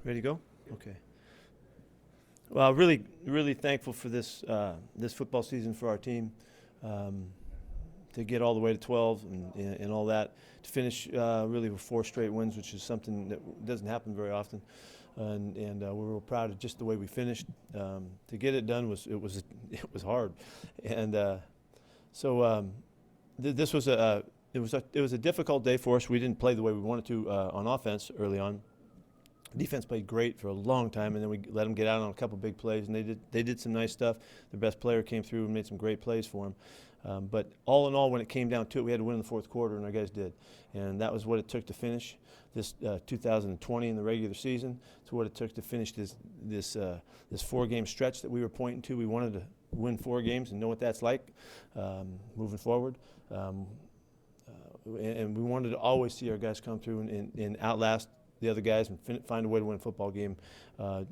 Ready to go? Okay. Well, really thankful for this football season for our team. Um, to get all the way to 12 and all that, to finish really with 4 straight wins, which is something that doesn't happen very often, and we're real proud of just the way we finished. To get it done was it was hard, and so this was it was a difficult day for us. We didn't play the way we wanted to on offense early on. Defense played great for a long time, and then we let them get out on a couple big plays, and they did some nice stuff. Their best player came through and made some great plays for them. But all in all, when it came down to it, we had to win in the fourth quarter, and our guys did. And that was what it took to finish this 2020 in the regular season. It's what it took to finish this 4-game stretch that we were pointing to. We wanted to win 4 games and know what that's like moving forward. And we wanted to always see our guys come through and outlast the other guys and find a way to win a football game,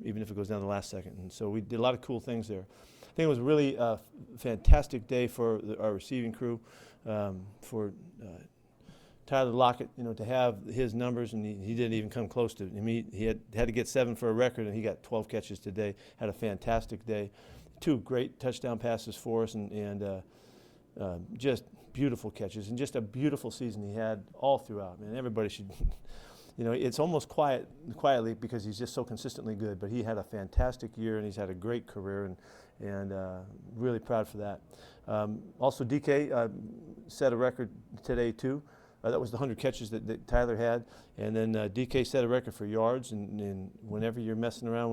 even if it goes down to the last second. And so we did a lot of cool things there. I think it was really a fantastic day for our receiving crew, for Tyler Lockett, to have his numbers, and he didn't even come close to it. I mean, he had to get 7 for a record, and he got 12 catches today. Had a fantastic day. 2 great touchdown passes for us, and just beautiful catches, and just a beautiful season he had all throughout. Man, everybody should. It's almost quietly because he's just so consistently good. But he had a fantastic year, and he's had a great career, and really proud for that. Also, DK set a record today too. That was the 100 catches that Tyler had, and then DK set a record for yards. And whenever you're messing around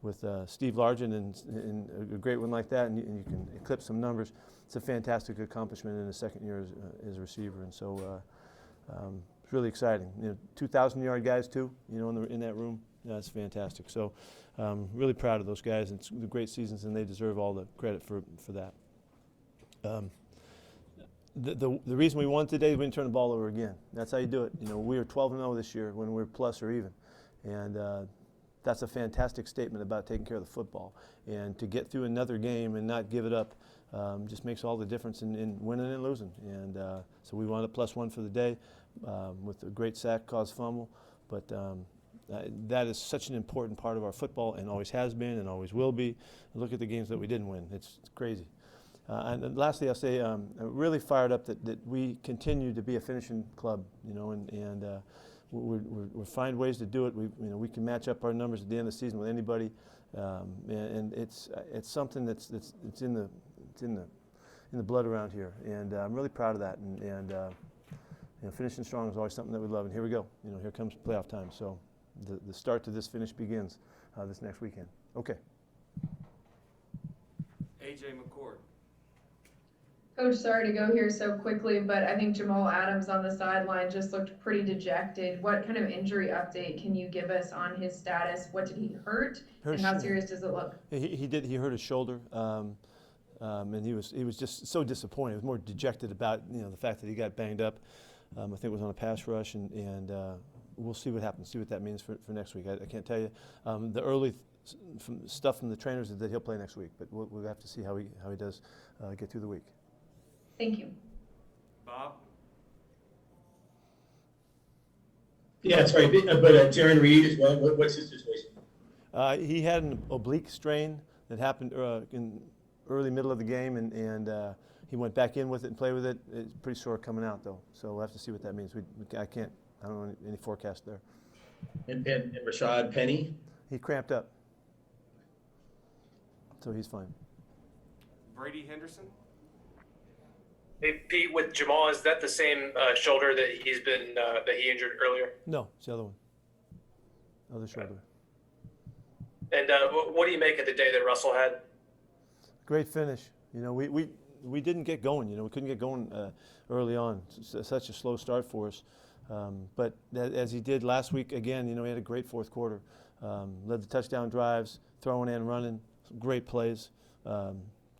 with Steve Largent and a great one like that, and you can eclipse some numbers, it's a fantastic accomplishment in his second year as a receiver. And so. It's really exciting. 2,000-yard guys too. In that room. That's fantastic. So, really proud of those guys. It's great seasons, and they deserve all the credit for that. The reason we won today, we didn't turn the ball over again. That's how you do it. We were 12-0 this year when we were plus or even, and that's a fantastic statement about taking care of the football. And to get through another game and not give it up just makes all the difference in winning and losing. And so we wound up +1 for the day with a great sack, caused fumble. But that is such an important part of our football, and always has been and always will be. Look at the games that we didn't win. It's crazy. And lastly, I'll say I'm really fired up that we continue to be a finishing club, and we find ways to do it. We can match up our numbers at the end of the season with anybody, and it's something that's in the blood around here, and I'm really proud of that. And finishing strong is always something that we love. And here we go. Here comes playoff time. So the start to this finish begins this next weekend. Okay. AJ McCord. Coach, sorry to go here so quickly, but I think Jamal Adams on the sideline just looked pretty dejected. What kind of injury update can you give us on his status? What did he hurt, and how serious does it look? He hurt his shoulder, and he was just so disappointed. He was more dejected about the fact that he got banged up. I think it was on a pass rush, and we'll see what happens. See what that means for next week. I can't tell you. The early stuff from the trainers is that he'll play next week, but we'll have to see how he does get through the week. Thank you. Bob? Yeah, that's right. But Jaron Reed as well, what's his situation? He had an oblique strain that happened in early middle of the game, and he went back in with it and played with it. It's pretty sore coming out, though. So we'll have to see what that means. I don't know any forecast there. And Rashad Penny? He cramped up. So he's fine. Brady Henderson? Hey, Pete, with Jamal, is that the same shoulder that he injured earlier? No, it's the other one. Other shoulder. And what do you make of the day that Russell had? Great finish. We didn't get going. We couldn't get going early on. Such a slow start for us. But as he did last week, again, he had a great fourth quarter. Led the touchdown drives, throwing and running, great plays,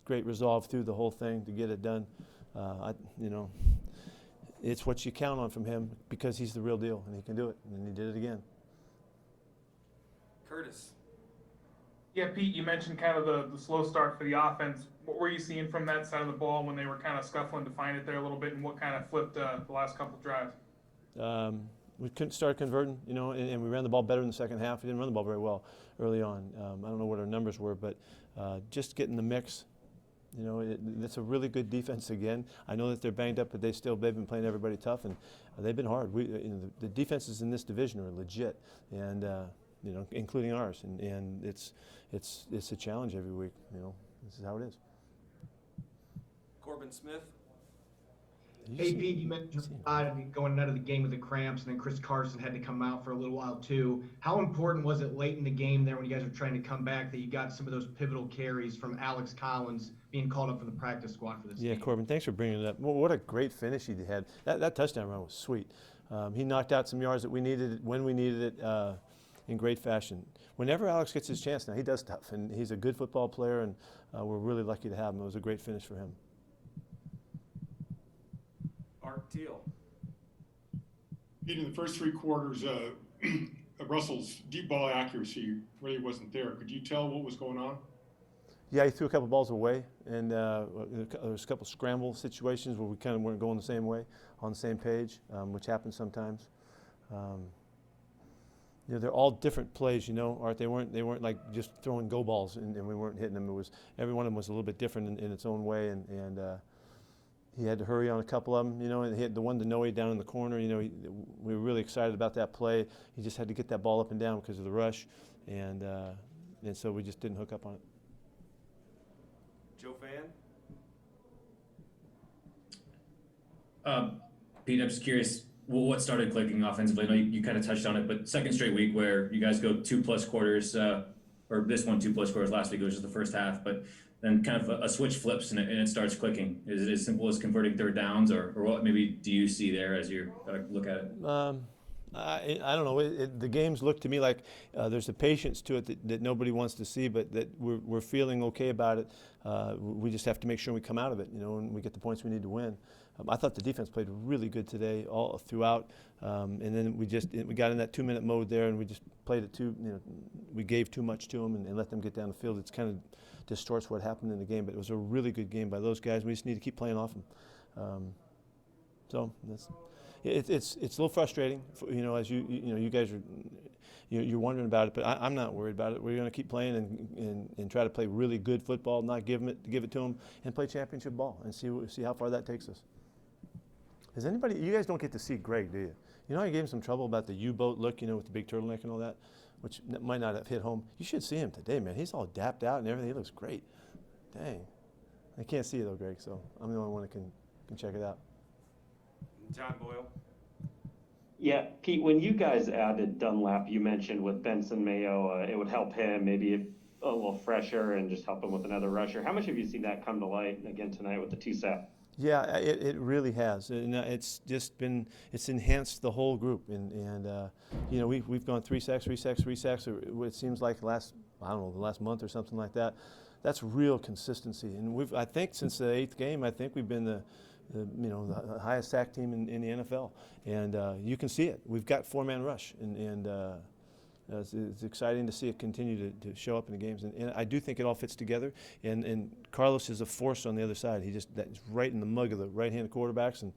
great resolve through the whole thing to get it done. It's what you count on from him because he's the real deal and he can do it, and he did it again. Curtis. Yeah, Pete, you mentioned kind of the slow start for the offense. What were you seeing from that side of the ball when they were kind of scuffling to find it there a little bit, and what kind of flipped the last couple drives? we couldn't start converting, and we ran the ball better in the second half. We didn't run the ball very well early on. I don't know what our numbers were, but just getting the mix. It's a really good defense again. I know that they're banged up, but they've been playing everybody tough, and they've been hard. The defenses in this division are legit, and including ours, and it's a challenge every week. This is how it is. Corbin Smith. Hey, Pete, you mentioned going out of the game with the cramps, and then Chris Carson had to come out for a little while too. How important was it late in the game there when you guys were trying to come back that you got some of those pivotal carries from Alex Collins being called up for the practice squad for this game? Yeah, Corbin, thanks for bringing it up. Well, what a great finish he had. That touchdown run was sweet. He knocked out some yards that we needed when we needed it in great fashion. Whenever Alex gets his chance now, he does stuff, and he's a good football player, and we're really lucky to have him. It was a great finish for him. Art Teal. In the first three quarters, Russell's deep ball accuracy really wasn't there. Could you tell what was going on? Yeah, he threw a couple balls away, and there was a couple scramble situations where we kind of weren't going the same way, on the same page, which happens sometimes. They're all different plays, Art. They weren't like just throwing go balls and we weren't hitting them. It was every one of them was a little bit different in its own way, and he had to hurry on a couple of them, and he had the one to Noe down in the corner. We were really excited about that play. He just had to get that ball up and down because of the rush, and so we just didn't hook up on it. Joe Fan. Pete, I'm just curious, what started clicking offensively? I know you kind of touched on it, but second straight week where you guys go 2+ quarters, or this one 2+ quarters. Last week it was just the first half, but then kind of a switch flips and it starts clicking. Is it as simple as converting third downs, or what maybe do you see there as you look at it? I don't know. The games look to me like there's a patience to it that nobody wants to see, but that we're feeling okay about it. We just have to make sure we come out of it, and we get the points we need to win. I thought the defense played really good today all throughout, and then we got in that 2-minute mode there, and we just played it we gave too much to them and let them get down the field. It's kind of distorts what happened in the game, but it was a really good game by those guys. We just need to keep playing off them. So that's. It's a little frustrating, as you guys are, you're wondering about it, but I'm not worried about it. We're going to keep playing and try to play really good football, not give it to them, and play championship ball and see how far that takes us. You guys don't get to see Greg, do you? I gave him some trouble about the U-boat look, with the big turtleneck and all that, which might not have hit home. You should see him today, man. He's all dapped out and everything. He looks great. Dang. I can't see it though, Greg, so I'm the only one that can check it out. John Boyle. Yeah, Pete, when you guys added Dunlap, you mentioned with Benson Mayo, it would help him maybe a little fresher and just help him with another rusher. How much have you seen that come to light again tonight with the 2 sacks? Yeah, it really has, and it's enhanced the whole group, and we've gone 3 sacks. It seems like the last month or something like that. That's real consistency, and I think since the 8th game, we've been the highest sack team in the NFL, and you can see it. We've got 4-man rush, and it's exciting to see it continue to show up in the games. And I do think it all fits together. And Carlos is a force on the other side. That's right in the mug of the right-handed quarterbacks, and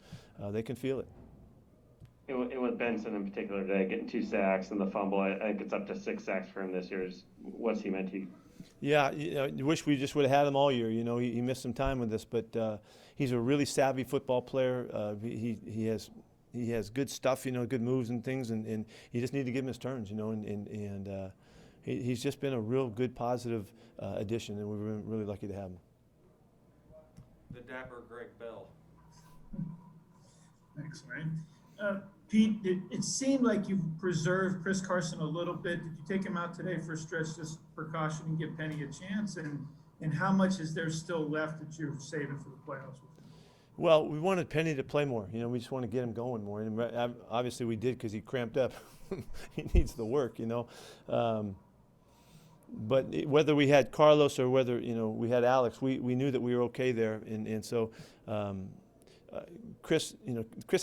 they can feel it. And with Benson in particular today, getting 2 sacks and the fumble, I think it's up to 6 sacks for him this year. What's he meant to you? Yeah, I wish we just would have had him all year. He missed some time with this, but he's a really savvy football player. He has good stuff, good moves and things, and you just need to give him his turns, and he's just been a real good, positive addition, and we're really lucky to have him. The dapper Greg Bell. Thanks, Ryan. Pete, it seemed like you preserved Chris Carson a little bit. Did you take him out today for a stretch, just precaution, and give Penny a chance? And how much is there still left that you're saving for the playoffs with him? Well, we wanted Penny to play more. We just want to get him going more. And obviously we did because he cramped up. He needs the work, But whether we had Carlos or whether, we had Alex, we knew that we were okay there. And so Chris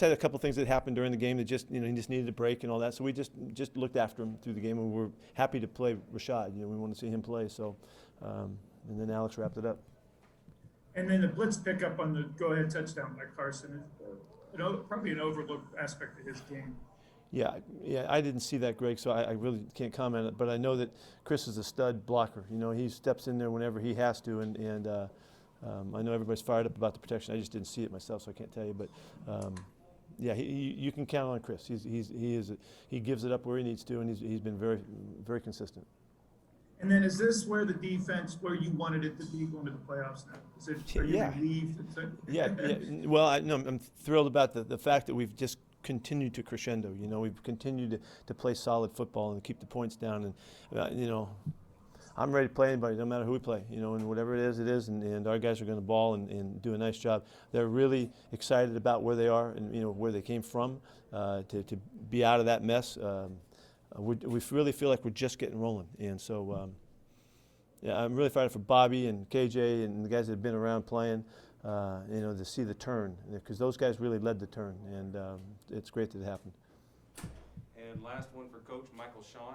had a couple things that happened during the game that just, he just needed a break and all that. So we just looked after him through the game, and we were happy to play Rashad. We wanted to see him play. So, and then Alex wrapped it up. And then the blitz pickup on the go-ahead touchdown by Carson, probably an overlooked aspect of his game. Yeah, I didn't see that, Greg, so I really can't comment on it. But I know that Chris is a stud blocker. You know, he steps in there whenever he has to, and I know everybody's fired up about the protection. I just didn't see it myself, so I can't tell you. But yeah, you can count on Chris. He gives it up where he needs to, and he's been very, very consistent. And then is this where the defense, where you wanted it to be going to the playoffs now? Is it, are you Yeah. relieved? Yeah. Well, I'm thrilled about the fact that we've just continued to crescendo. You know, we've continued to play solid football and keep the points down. And you know, I'm ready to play anybody, no matter who we play. You know, and whatever it is. And our guys are going to ball and do a nice job. They're really excited about where they are and, you know, where they came from to be out of that mess. We really feel like we're just getting rolling. And so, yeah, I'm really fired up for Bobby and KJ and the guys that have been around playing. You know, to see the turn, because those guys really led the turn, and it's great that it happened. And last one for Coach Michael Sean.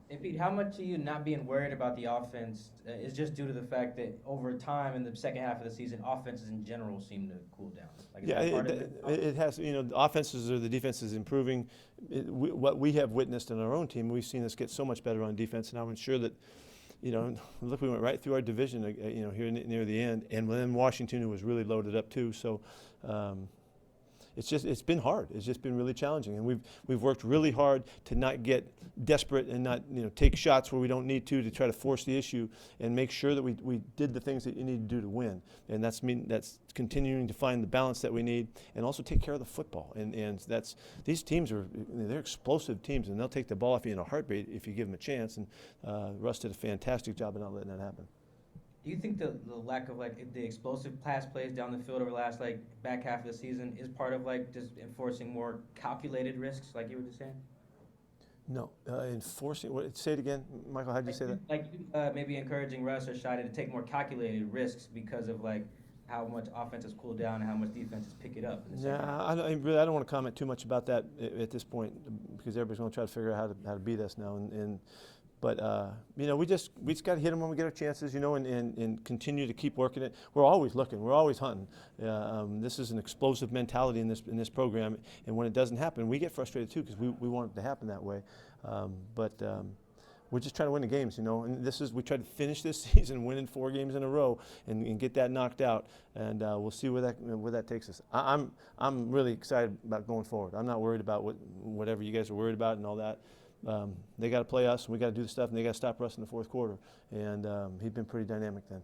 Hey Pete, how much of you not being worried about the offense is just due to the fact that over time in the second half of the season, offenses in general seem to cool down? Like, is that part of it has. You know, the offenses or the defense is improving. What we have witnessed in our own team, we've seen us get so much better on defense, and I'm sure that, you know, look, we went right through our division, you know, here near the end, and then Washington, who was really loaded up too. So it's been hard. It's just been really challenging, and we've worked really hard to not get desperate and not, you know, take shots where we don't need to try to force the issue and make sure that we did the things that you need to do to win. And that's continuing to find the balance that we need, and also take care of the football. And that's, these teams they're explosive teams, and they'll take the ball off you in a heartbeat if you give them a chance. And Russ did a fantastic job of not letting that happen. Do you think the lack of like the explosive pass plays down the field over the last like back half of the season is part of like just enforcing more calculated risks, like you were just saying? No, enforcing. Say it again, Michael. How did you say that? Like maybe encouraging Russ or Shida to take more calculated risks because of like how much offense has cooled down and how much defense has picked it up. Yeah, I don't want to comment too much about that at this point, because everybody's going to try to figure out how to beat us now. But you know, we just got to hit them when we get our chances, you know, and continue to keep working it. We're always looking. We're always hunting. This is an explosive mentality in this program, and when it doesn't happen, we get frustrated too, because we want it to happen that way. But we're just trying to win the games, you know. And we tried to finish this season winning 4 games in a row and get that knocked out, and we'll see where that takes us. I'm really excited about going forward. I'm not worried about whatever you guys are worried about and all that. They got to play us, and we got to do the stuff, and they got to stop Russ in the fourth quarter. And he's been pretty dynamic then.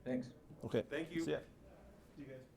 Thanks. Okay. Thank you. See ya. See you guys.